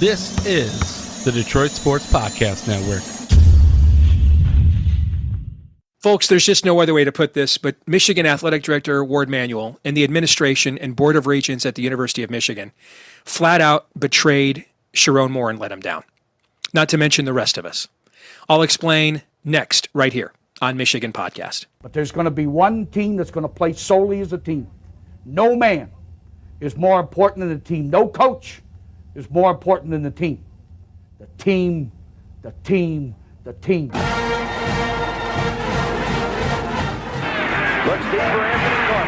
This is the Detroit Sports Podcast Network. Folks, there's just no other way to put this, but Michigan Athletic Director Warde Manuel and the administration and Board of Regents at the University of Michigan flat out betrayed Sherrone Moore and let him down. Not to mention the rest of us. I'll explain next, right here on Michigan Podcast. But there's going to be one team that's going to play solely as a team. No man is more important than the team. No coach is more important than the team. The team, the team, the team. Looks deep for Anthony Clark.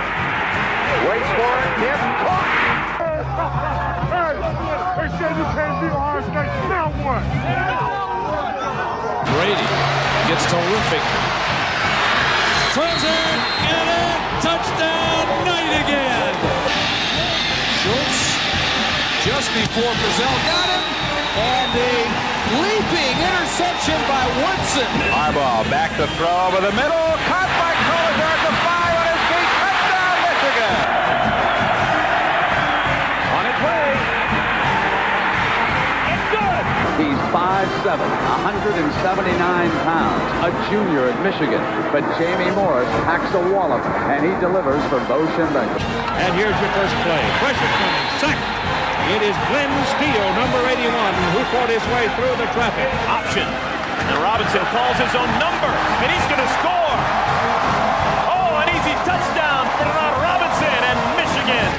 Waits for it. Tip. Caught. They said you can't beat Ohio State. Now what? Brady gets terrific. Throws it. And a touchdown. Knight again. Schultz just before Brazil got him. And a leaping interception by Woodson. Harbaugh back to throw over the middle. Caught by Collier at the 5 on his feet. Touchdown, Michigan. On its way. It's good. He's 5'7", 179 pounds, a junior at Michigan. But Jamie Morris packs a wallop, and he delivers for Bo Schembechler. And here's your first play. Pressure coming. Sack. It is Glenn Steele, number 81, who fought his way through the traffic. Option. And Robinson calls his own number, and he's going to score. Oh, an easy touchdown for Robinson and Michigan.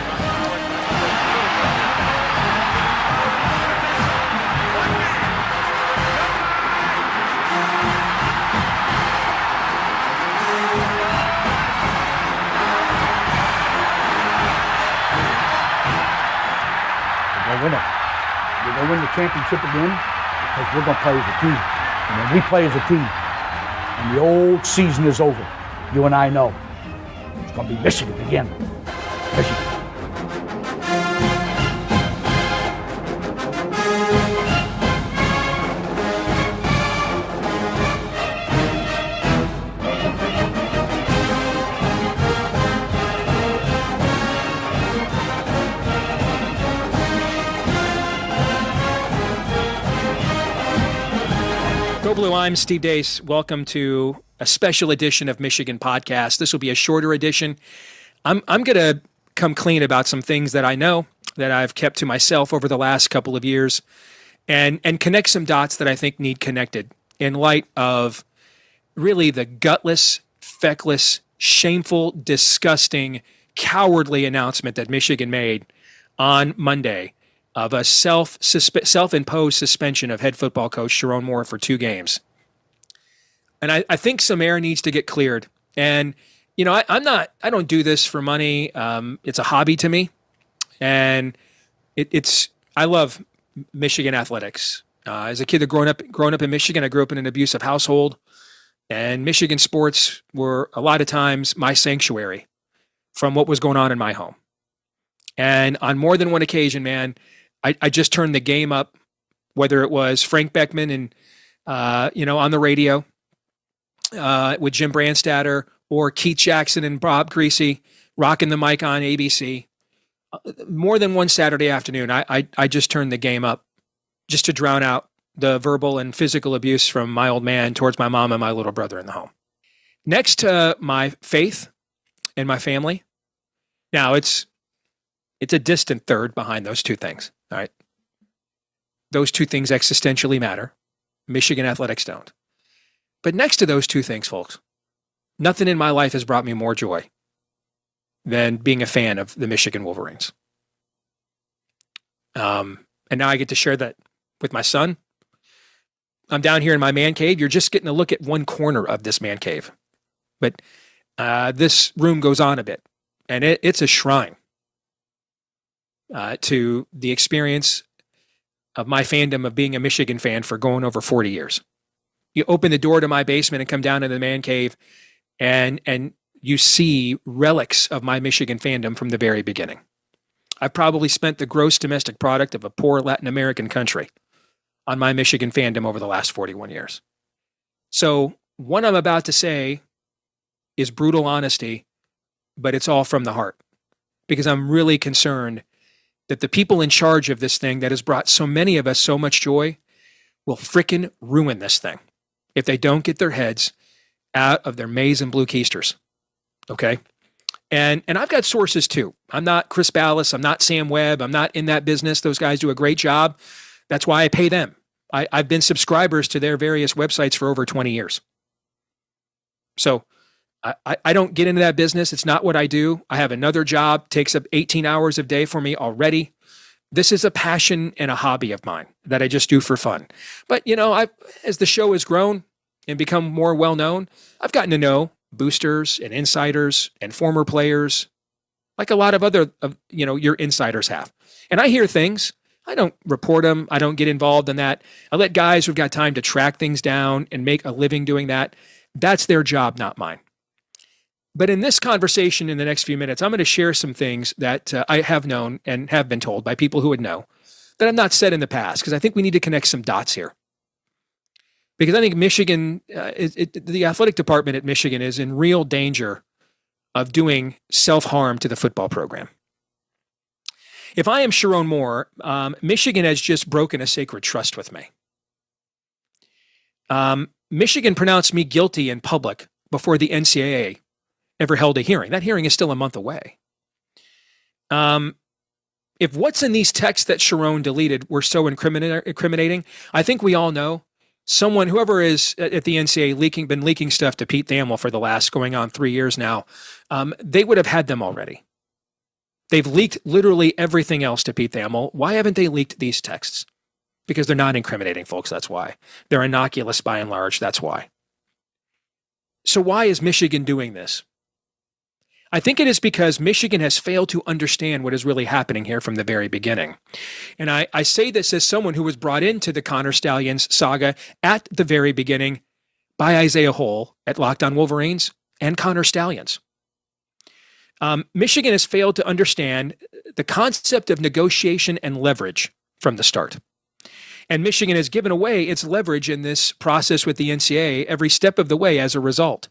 We're going to win it. We're going to win the championship again because we're going to play as a team. And when we play as a team and the old season is over, you and I know it's going to be Michigan again. Michigan. Go Blue, I'm Steve Deace. Welcome to a special edition of Michigan Podcast. This will be a shorter edition. I'm going to come clean about some things that I know that I've kept to myself over the last couple of years and connect some dots that I think need connected in light of really the gutless, feckless, shameful, disgusting, cowardly announcement that Michigan made on Monday of a self-imposed suspension of head football coach Sherrone Moore for 2 games. And I think some air needs to get cleared. And, you know, I don't do this for money. It's a hobby to me. And I love Michigan athletics. As a kid that grown up in Michigan, I grew up in an abusive household. And Michigan sports were a lot of times my sanctuary from what was going on in my home. And on more than one occasion, man, I just turned the game up, whether it was Frank Beckman and, on the radio with Jim Brandstatter or Keith Jackson and Bob Greasy rocking the mic on ABC. More than one Saturday afternoon, I just turned the game up just to drown out the verbal and physical abuse from my old man towards my mom and my little brother in the home. Next to my faith and my family, now it's a distant third behind those 2 things. All right. Those 2 things existentially matter. Michigan athletics don't. But next to those 2 things, folks, nothing in my life has brought me more joy than being a fan of the Michigan Wolverines. And now I get to share that with my son. I'm down here in my man cave. You're just getting a look at one corner of this man cave. But this room goes on a bit. And it's a shrine to the experience of my fandom of being a Michigan fan for going over 40 years. You open the door to my basement and come down into the man cave, and you see relics of my Michigan fandom from the very beginning. I've probably spent the gross domestic product of a poor Latin American country on my Michigan fandom over the last 41 years. So what I'm about to say is brutal honesty, but it's all from the heart, because I'm really concerned that the people in charge of this thing that has brought so many of us so much joy will frickin' ruin this thing if they don't get their heads out of their maize and blue keisters. Okay? And I've got sources too. I'm not Chris Ballas. I'm not Sam Webb. I'm not in that business. Those guys do a great job. That's why I pay them. I've been subscribers to their various websites for over 20 years. So I don't get into that business. It's not what I do. I have another job, takes up 18 hours a day for me already. This is a passion and a hobby of mine that I just do for fun. But, as the show has grown and become more well-known, I've gotten to know boosters and insiders and former players like a lot of other, your insiders have. And I hear things. I don't report them. I don't get involved in that. I let guys who've got time to track things down and make a living doing that. That's their job, not mine. But in this conversation in the next few minutes, I'm going to share some things that I have known and have been told by people who would know that I've not said in the past, because I think we need to connect some dots here. Because I think Michigan, the athletic department at Michigan is in real danger of doing self-harm to the football program. If I am Sherrone Moore, Michigan has just broken a sacred trust with me. Michigan pronounced me guilty in public before the NCAA ever held a hearing. That hearing is still a month away. If what's in these texts that Sherrone deleted were so incriminating, I think we all know whoever is at the NCAA been leaking stuff to Pete Thamel for the last going on 3 years now, they would have had them already. They've leaked literally everything else to Pete Thamel. Why haven't they leaked these texts? Because they're not incriminating, folks. That's why. They're innocuous by and large. That's why. So why is Michigan doing this? I think it is because Michigan has failed to understand what is really happening here from the very beginning. And I say this as someone who was brought into the Connor Stalions saga at the very beginning by Isaiah Hole at Locked On Wolverines and Connor Stalions. Michigan has failed to understand the concept of negotiation and leverage from the start. And Michigan has given away its leverage in this process with the NCAA every step of the way as a result.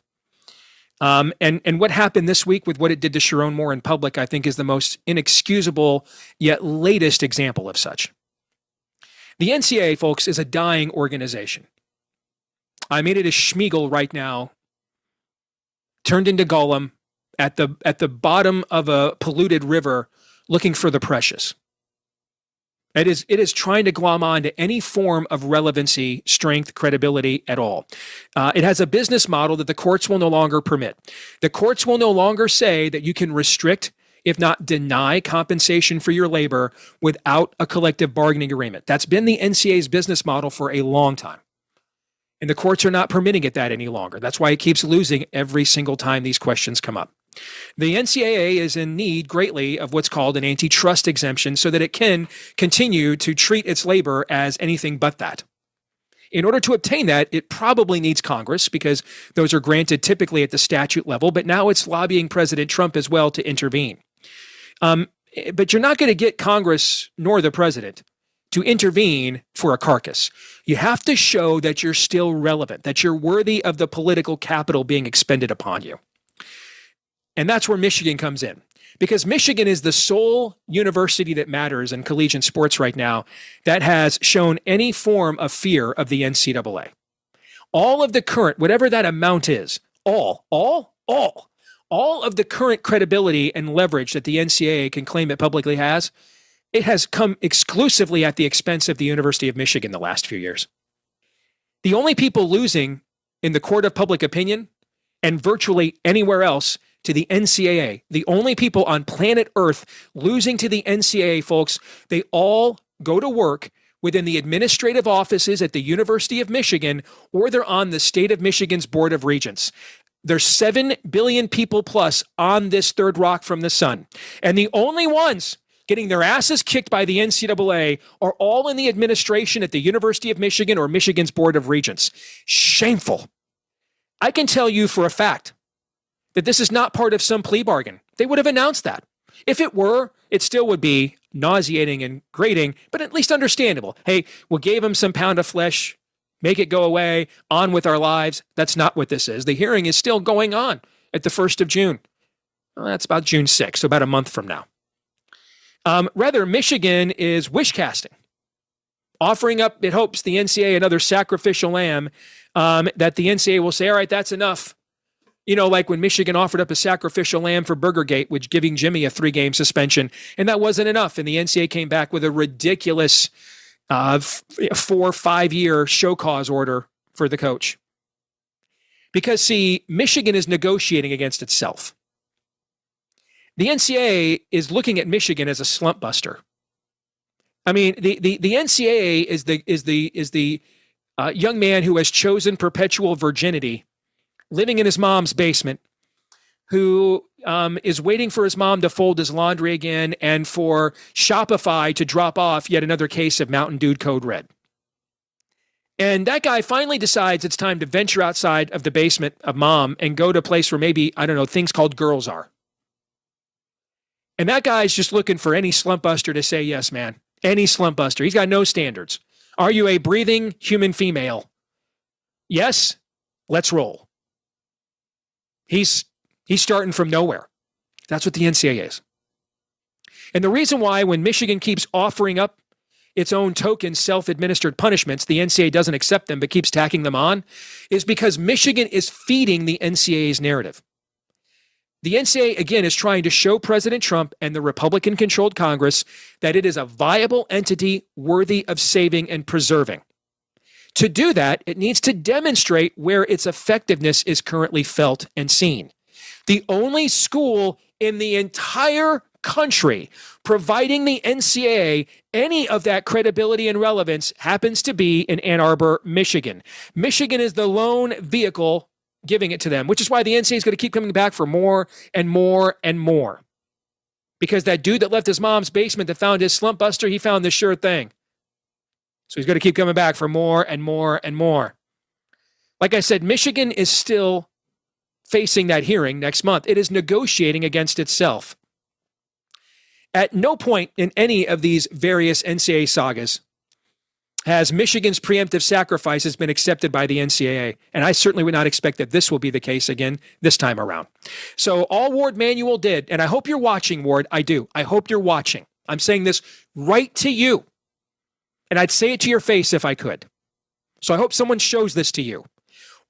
And what happened this week with what it did to Sherrone Moore in public, I think, is the most inexcusable yet latest example of such. The NCAA, folks, is a dying organization. I mean, it is Schmeagol right now, turned into Gollum at the bottom of a polluted river looking for the precious. It is trying to glom on to any form of relevancy, strength, credibility at all. It has a business model that the courts will no longer permit. The courts will no longer say that you can restrict, if not deny, compensation for your labor without a collective bargaining agreement. That's been the NCAA's business model for a long time. And the courts are not permitting it that any longer. That's why it keeps losing every single time these questions come up. The NCAA is in need greatly of what's called an antitrust exemption so that it can continue to treat its labor as anything but that. In order to obtain that, it probably needs Congress because those are granted typically at the statute level, but now it's lobbying President Trump as well to intervene. But you're not going to get Congress nor the president to intervene for a carcass. You have to show that you're still relevant, that you're worthy of the political capital being expended upon you. And that's where Michigan comes in, because Michigan is the sole university that matters in collegiate sports right now that has shown any form of fear of the NCAA. All of the current, whatever that amount is, all of the current credibility and leverage that the NCAA can claim it publicly has, it has come exclusively at the expense of the University of Michigan the last few years. The only people losing in the court of public opinion and virtually anywhere else to the NCAA, the only people on planet Earth losing to the NCAA, folks, they all go to work within the administrative offices at the University of Michigan, or they're on the state of Michigan's Board of Regents. There's 7 billion people plus on this third rock from the sun. And the only ones getting their asses kicked by the NCAA are all in the administration at the University of Michigan or Michigan's Board of Regents. Shameful. I can tell you for a fact that this is not part of some plea bargain. They would have announced that. If it were, it still would be nauseating and grating, but at least understandable. Hey, we gave them some pound of flesh, make it go away, on with our lives. That's not what this is. The hearing is still going on at the 1st of June. Well, that's about June 6th, so about a month from now. Rather, Michigan is wish casting, offering up, it hopes, the NCAA another sacrificial lamb that the NCAA will say, all right, that's enough. Like when Michigan offered up a sacrificial lamb for Burgergate, which giving Jimmy a 3-game suspension, and that wasn't enough. And the NCAA came back with a ridiculous 4-5-year show cause order for the coach. Because, see, Michigan is negotiating against itself. The NCAA is looking at Michigan as a slump buster. I mean, the NCAA is the young man who has chosen perpetual virginity, living in his mom's basement, who is waiting for his mom to fold his laundry again and for Shopify to drop off yet another case of Mountain Dew Code Red. And that guy finally decides it's time to venture outside of the basement of mom and go to a place where maybe, I don't know, things called girls are. And that guy's just looking for any slump buster to say, yes, man, any slump buster. He's got no standards. Are you a breathing human female? Yes, let's roll. He's starting from nowhere. That's what the NCAA is. And the reason why when Michigan keeps offering up its own token self-administered punishments, the NCAA doesn't accept them but keeps tacking them on, is because Michigan is feeding the NCAA's narrative. The NCAA, again, is trying to show President Trump and the Republican-controlled Congress that it is a viable entity worthy of saving and preserving. To do that, it needs to demonstrate where its effectiveness is currently felt and seen. The only school in the entire country providing the NCAA any of that credibility and relevance happens to be in Ann Arbor, Michigan. Michigan is the lone vehicle giving it to them, which is why the NCAA is going to keep coming back for more and more and more. Because that dude that left his mom's basement that found his slump buster, he found the sure thing. So he's going to keep coming back for more and more and more. Like I said, Michigan is still facing that hearing next month. It is negotiating against itself. At no point in any of these various NCAA sagas has Michigan's preemptive sacrifices been accepted by the NCAA, and I certainly would not expect that this will be the case again this time around. So all Warde Manuel did, and I hope you're watching, Warde, I do. I hope you're watching. I'm saying this right to you. And I'd say it to your face if I could. So I hope someone shows this to you.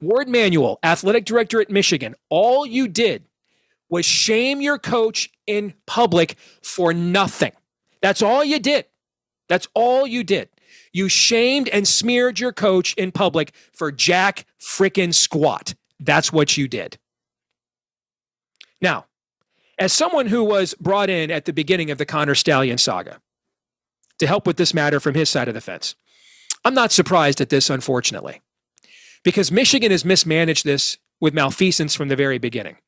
Warde Manuel, athletic director at Michigan, all you did was shame your coach in public for nothing. That's all you did. That's all you did. You shamed and smeared your coach in public for jack frickin' squat. That's what you did. Now, as someone who was brought in at the beginning of the Connor Stalions saga to help with this matter from his side of the fence, I'm not surprised at this, unfortunately, because Michigan has mismanaged this with malfeasance from the very beginning.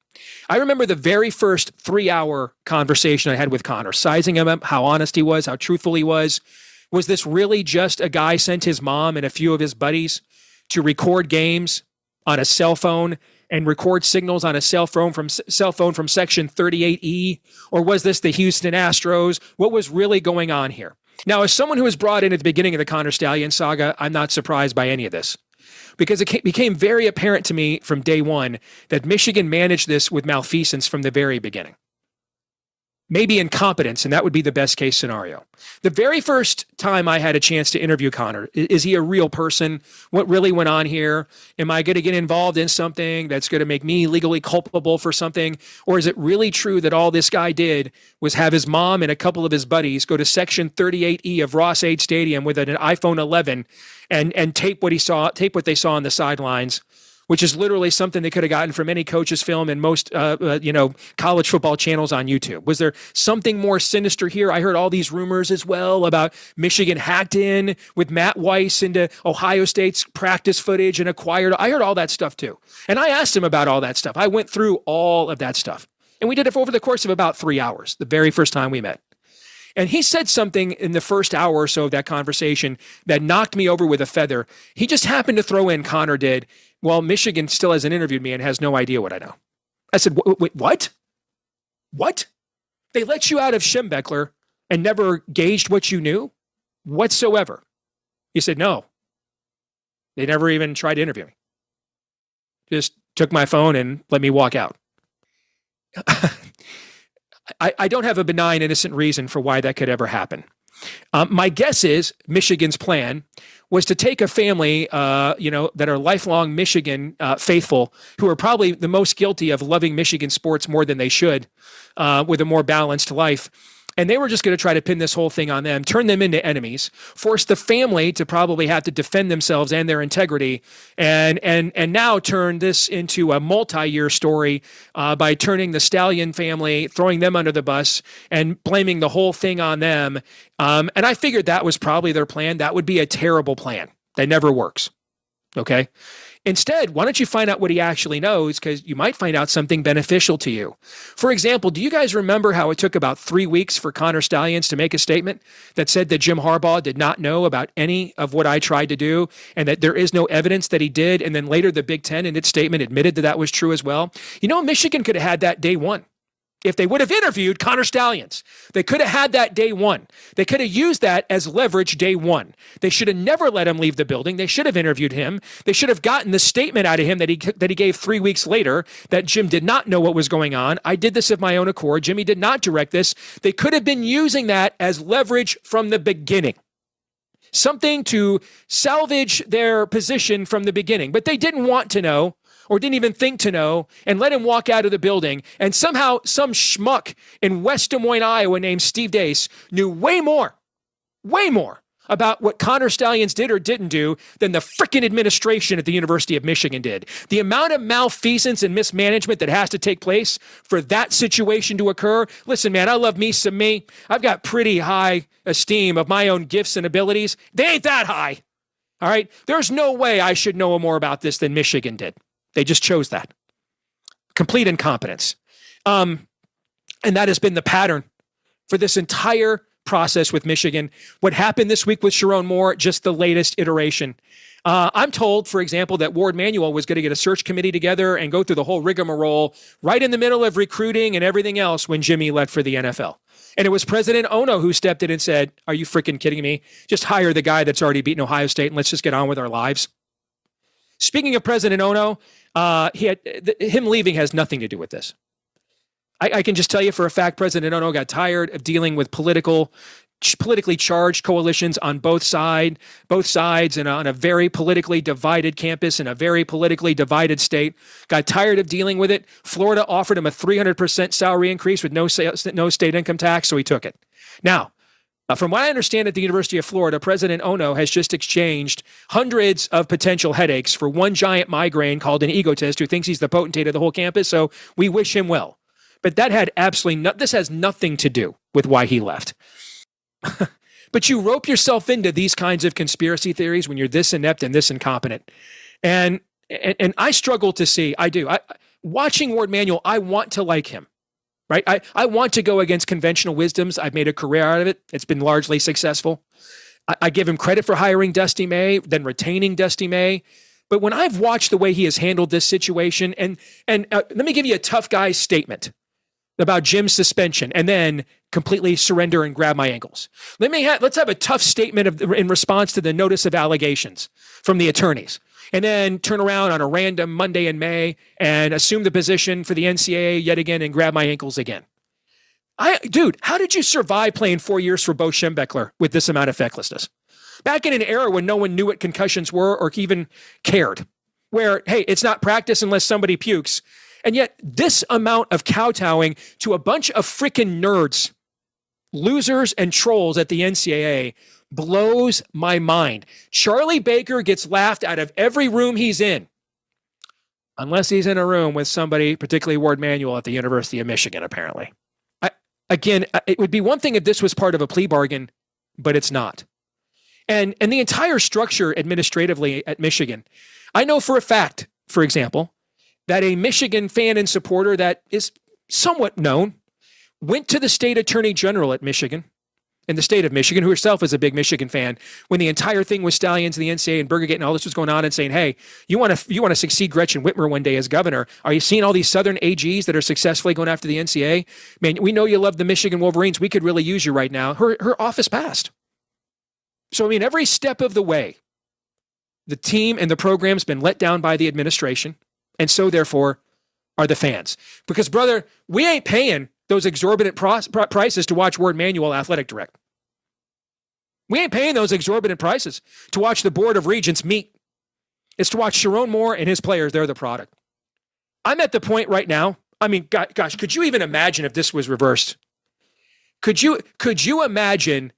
I remember the very first 3-hour conversation I had with Connor, sizing him up, how honest he was, how truthful he was. Was this really just a guy sent his mom and a few of his buddies to record games on a cell phone and record signals on a cell phone from Section 38E? Or was this the Houston Astros? What was really going on here? Now, as someone who was brought in at the beginning of the Connor Stalions saga, I'm not surprised by any of this, because it became very apparent to me from day one that Michigan managed this with malfeasance from the very beginning. Maybe incompetence, and that would be the best case scenario. The very first time I had a chance to interview Connor, is he a real person? What really went on here? Am I going to get involved in something that's going to make me legally culpable for something? Or is it really true that all this guy did was have his mom and a couple of his buddies go to Section 38E of Ross-Ade Stadium with an iPhone 11 and tape what they saw on the sidelines, which is literally something they could have gotten from any coach's film and most, college football channels on YouTube? Was there something more sinister here? I heard all these rumors as well about Michigan hacked in with Matt Weiss into Ohio State's practice footage and acquired. I heard all that stuff too. And I asked him about all that stuff. I went through all of that stuff. And we did it over the course of about 3 hours, the very first time we met. And he said something in the first hour or so of that conversation that knocked me over with a feather. He just happened to throw in, Connor did, well, Michigan still hasn't interviewed me and has no idea what I know. I said, wait, what? What? They let you out of Schembechler and never gauged what you knew whatsoever? He said, no. They never even tried to interview me. Just took my phone and let me walk out. I don't have a benign, innocent reason for why that could ever happen. My guess is Michigan's plan was to take a family, that are lifelong Michigan faithful, who are probably the most guilty of loving Michigan sports more than they should, with a more balanced life. And they were just going to try to pin this whole thing on them, turn them into enemies, force the family to probably have to defend themselves and their integrity, and now turn this into a multi-year story by turning the Stallion family, throwing them under the bus, and blaming the whole thing on them. And I figured that was probably their plan. That would be a terrible plan. That never works. Okay? Instead, why don't you find out what he actually knows, because you might find out something beneficial to you. For example, do you guys remember how it took about 3 weeks for Connor Stalions to make a statement that said that Jim Harbaugh did not know about any of what I tried to do and that there is no evidence that he did? And then later the Big Ten in its statement admitted that that was true as well. Michigan could have had that day one. If they would have interviewed Connor Stalions, they could have had that day one. They could have used that as leverage day one. They should have never let him leave the building. They should have interviewed him. They should have gotten the statement out of him that he gave 3 weeks later that Jim did not know what was going on. I did this of my own accord. Jimmy did not direct this. They could have been using that as leverage from the beginning. Something to salvage their position from the beginning. But they didn't want to know, or didn't even think to know, and let him walk out of the building. And somehow some schmuck in West Des Moines, Iowa named Steve Deace knew way more about what Connor Stalions did or didn't do than the frickin' administration at the University of Michigan did. The amount of malfeasance and mismanagement that has to take place for that situation to occur. Listen, man, I love me some me. I've got pretty high esteem of my own gifts and abilities. They ain't that high. All right? There's no way I should know more about this than Michigan did. They just chose that. Complete incompetence. And that has been the pattern for this entire process with Michigan. What happened this week with Sherrone Moore, just the latest iteration. I'm told, for example, that Warde Manuel was going to get a search committee together and go through the whole rigmarole right in the middle of recruiting and everything else when Jimmy left for the NFL. And it was President Ono who stepped in and said, "Are you freaking kidding me? Just hire the guy that's already beaten Ohio State and let's just get on with our lives." Speaking of President Ono, him leaving has nothing to do with this. I can just tell you for a fact, President Ono got tired of dealing with politically charged coalitions on both sides, and on a very politically divided campus in a very politically divided state. Got tired of dealing with it. Florida offered him a 300% salary increase with no state income tax, so he took it. Now, from what I understand at the University of Florida, President Ono has just exchanged hundreds of potential headaches for one giant migraine called an egotist who thinks he's the potentate of the whole campus, so we wish him well. But that had this has nothing to do with why he left. But you rope yourself into these kinds of conspiracy theories when you're this inept and this incompetent. And I struggle to see, watching Warde Manuel, I want to like him. Right? I want to go against conventional wisdoms. I've made a career out of it. It's been largely successful. I give him credit for hiring Dusty May, then retaining Dusty May. But when I've watched the way he has handled this situation, and let me give you a tough guy statement about Jim's suspension, and then completely surrender and grab my ankles. Let's have a tough statement in response to the notice of allegations from the attorneys. And then turn around on a random Monday in May and assume the position for the NCAA yet again and grab my ankles again. Dude, how did you survive playing 4 years for Bo Schembechler with this amount of fecklessness? Back in an era when no one knew what concussions were or even cared, where, hey, it's not practice unless somebody pukes. And yet this amount of kowtowing to a bunch of freaking nerds, losers and trolls at the NCAA blows my mind. Charlie Baker gets laughed out of every room he's in, unless he's in a room with somebody, particularly Warde Manuel at the University of Michigan, apparently. It would be one thing if this was part of a plea bargain, but it's not. And the entire structure administratively at Michigan, I know for a fact, for example, that a Michigan fan and supporter that is somewhat known went to the state attorney general at Michigan, in the state of Michigan, who herself is a big Michigan fan, when the entire thing with Stalions and the NCAA and Burgergate and all this was going on, and saying, "Hey, you want to succeed Gretchen Whitmer one day as governor? Are you seeing all these Southern AGs that are successfully going after the NCAA? Man, we know you love the Michigan Wolverines. We could really use you right now." Her office passed. So, every step of the way, the team and the program's been let down by the administration, and so therefore are the fans. Because, brother, we ain't paying those exorbitant prices to watch Warde Manuel athletic direct. We ain't paying those exorbitant prices to watch the Board of Regents meet. It's to watch Sherrone Moore and his players. They're the product. I'm at the point right now. I mean, gosh, could you even imagine if this was reversed? Could you imagine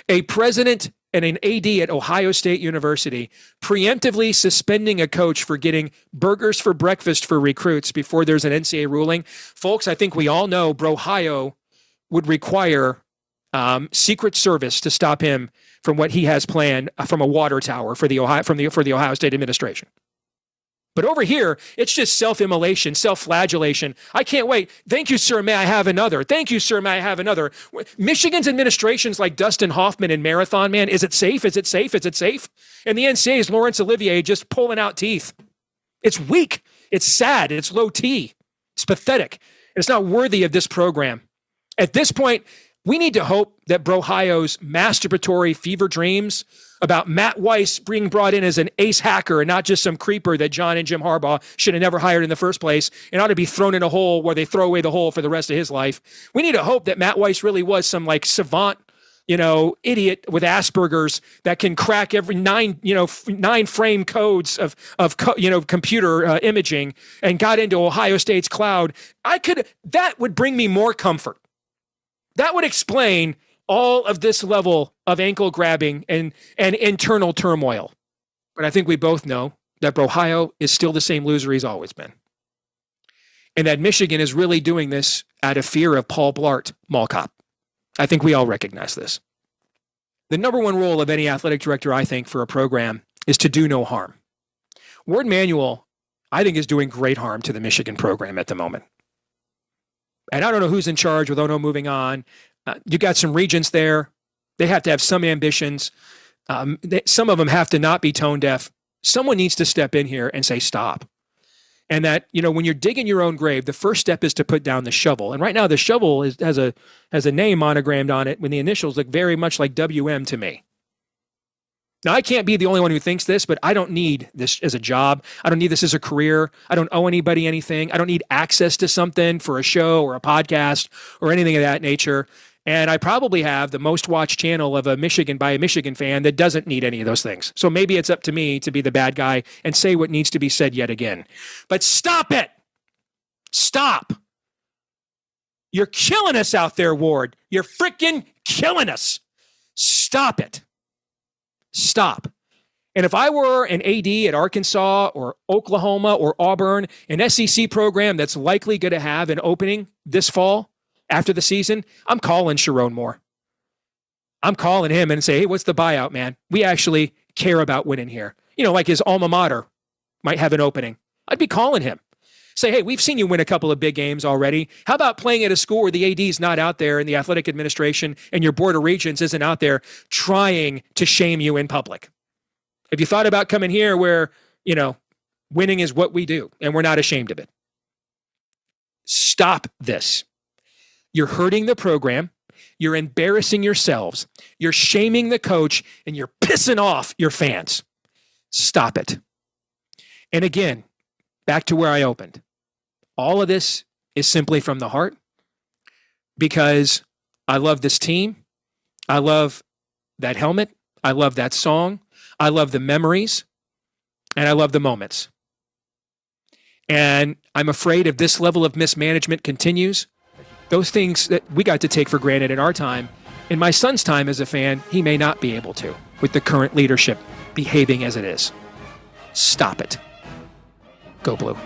a president and an AD at Ohio State University preemptively suspending a coach for getting burgers for breakfast for recruits before there's an NCAA ruling? Folks, I think we all know Brohio would require Secret Service to stop him from what he has planned from a water tower for the Ohio State administration. But over here, it's just self-immolation, self-flagellation. I can't wait. Thank you, sir. May I have another? Thank you, sir. May I have another? Michigan's administration's like Dustin Hoffman in Marathon Man. Is it safe? Is it safe? Is it safe? And the NCAA's Laurence Olivier just pulling out teeth. It's weak. It's sad. It's low T. It's pathetic. It's not worthy of this program. At this point, we need to hope that Brohio's masturbatory fever dreams about Matt Weiss being brought in as an ace hacker and not just some creeper that John and Jim Harbaugh should have never hired in the first place and ought to be thrown in a hole where they throw away the hole for the rest of his life. We need to hope that Matt Weiss really was some like savant, idiot with Asperger's that can crack every nine frame codes of computer imaging and got into Ohio State's cloud. That would bring me more comfort. That would explain all of this level of ankle grabbing and internal turmoil. But I think we both know that Brohio is still the same loser he's always been. And that Michigan is really doing this out of fear of Paul Blart Mall Cop. I think we all recognize this. The number one role of any athletic director, I think, for a program is to do no harm. Warde Manuel, I think, is doing great harm to the Michigan program at the moment. And I don't know who's in charge with Ono moving on. You got some regents there. They have to have some ambitions. Some of them have to not be tone deaf. Someone needs to step in here and say stop. And that, when you're digging your own grave, the first step is to put down the shovel. And right now the shovel has a name monogrammed on it when the initials look very much like WM to me. Now, I can't be the only one who thinks this, but I don't need this as a job. I don't need this as a career. I don't owe anybody anything. I don't need access to something for a show or a podcast or anything of that nature. And I probably have the most watched channel of a Michigan fan that doesn't need any of those things. So maybe it's up to me to be the bad guy and say what needs to be said yet again. But stop it. Stop. You're killing us out there, Warde. You're freaking killing us. Stop it. Stop. And if I were an AD at Arkansas or Oklahoma or Auburn, an SEC program that's likely going to have an opening this fall after the season, I'm calling Sherrone Moore. I'm calling him and say, hey, what's the buyout, man? We actually care about winning here. Like his alma mater might have an opening. I'd be calling him. Say, hey, we've seen you win a couple of big games already. How about playing at a school where the AD's not out there and the athletic administration and your board of regents isn't out there trying to shame you in public? Have you thought about coming here where, winning is what we do and we're not ashamed of it? Stop this. You're hurting the program. You're embarrassing yourselves. You're shaming the coach and you're pissing off your fans. Stop it. And again, back to where I opened. All of this is simply from the heart because I love this team. I love that helmet. I love that song. I love the memories. And I love the moments. And I'm afraid if this level of mismanagement continues, those things that we got to take for granted in our time, in my son's time as a fan, he may not be able to with the current leadership behaving as it is. Stop it. Go Blue.